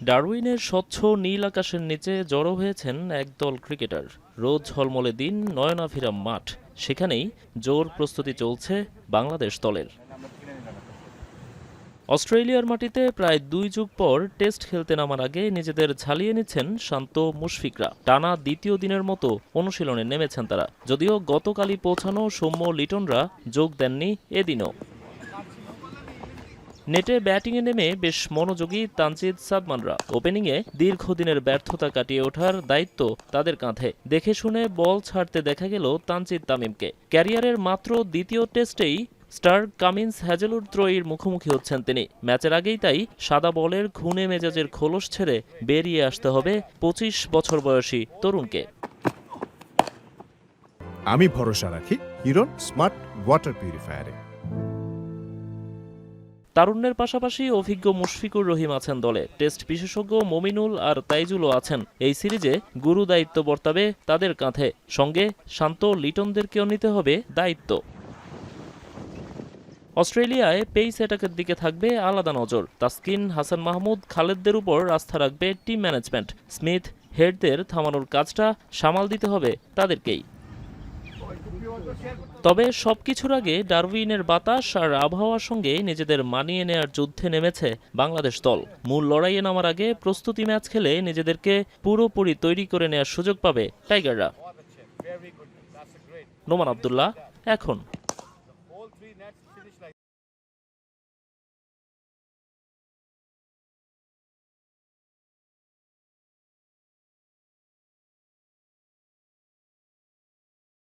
ডারউইনের স্বচ্ছ নীল আকাশের নিচে জড়ো হয়েছেন একদল ক্রিকেটার। রোদ ঝলমলে দিন, নয়নাভিরাম মাঠ, সেখানেই জোর প্রস্তুতি চলছে বাংলাদেশ দলের। অস্ট্রেলিয়ার মাটিতে প্রায় 2 যুগ পর টেস্ট খেলতে নামার আগে নিজেদের ঝালিয়ে নিচ্ছেন শান্ত মুশফিকরা। টানা দ্বিতীয় দিনের মতো অনুশীলনে নেমেছেন তারা, যদিও গতকালই পৌঁছানো সৌম্য লিটনরা যোগ দেননি এদিনও। নেটে ব্যাটিংয়ে নেমে বেশ মনোযোগী তানজিদ সাদমানরা। ওপেনিংয়ে দীর্ঘদিনের ব্যর্থতা কাটিয়ে ওঠার দায়িত্ব তাদের কাঁধে। দেখে শুনে বল ছাড়তে দেখা গেল তানজিদ তামিমকে। ক্যারিয়ারের মাত্র দ্বিতীয় টেস্টেই স্টার কামিন্স হ্যাজেলউড ত্রয়ীর মুখোমুখি হচ্ছেন তিনি। ম্যাচের আগেই তাই সাদা বলের খুনে মেজাজের খোলস ছেড়ে বেরিয়ে আসতে হবে 25 বছর বয়সী তরুণকে। আমি ভরসা রাখি হিরন স্মার্ট ওয়াটার পিউরিফায়ারে। তারুণ্যের পাশাপাশি অভিজ্ঞ মুশফিকুর রহিম আছেন দলে। টেস্ট বিশেষজ্ঞ মমিনুল আর তাইজুলও আছেন। এই সিরিজে গুরু দায়িত্ব বর্তাবে তাদের কাঁধে। সঙ্গে শান্ত লিটনদেরকেও নিতে হবে দায়িত্ব। অস্ট্রেলিয়ায় পেস অ্যাটাকের দিকে থাকবে আলাদা নজর। তাসকিন, হাসান মাহমুদ, খালেদদের উপর আস্থা রাখবে টিম ম্যানেজমেন্ট। স্মিথ, হেডদের থামানোর কাজটা সামাল দিতে হবে তাদেরকেই। তবে সবকিছুর আগে ডারউইনের বাতাস আর আবহাওয়ার সঙ্গে নিজেদের মানিয়ে নেয়ার যুদ্ধে নেমেছে বাংলাদেশ দল। মূল লড়াইয়ে নামার আগে প্রস্তুতি ম্যাচ খেলে নিজেদেরকে পুরোপুরি তৈরি করে নেয়ার সুযোগ পাবে টাইগাররা। নোমান আব্দুল্লাহ, এখন।